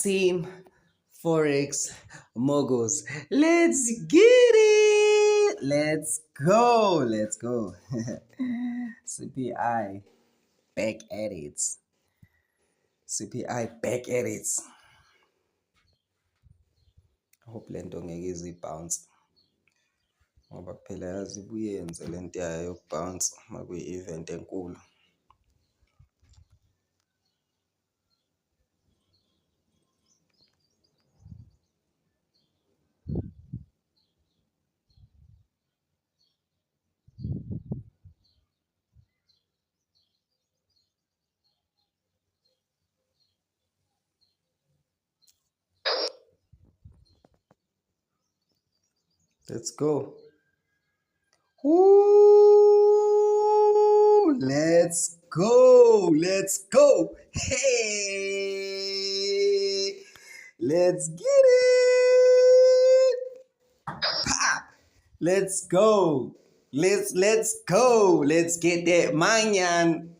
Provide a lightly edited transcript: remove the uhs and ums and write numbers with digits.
Team Forex Moguls. Let's get it. Let's go. Let's go. CPI back at it. CPI back at it. I hope le nto ngeke ize ibhounce ngoba phela yazi ibuyenze le nto yayo yokubhounce makuyi-event enkulu. Let's go. Woo! Let's go. Let's go. Hey! Let's get it. Pa! Let's go. Let's go. Let's get that manyan.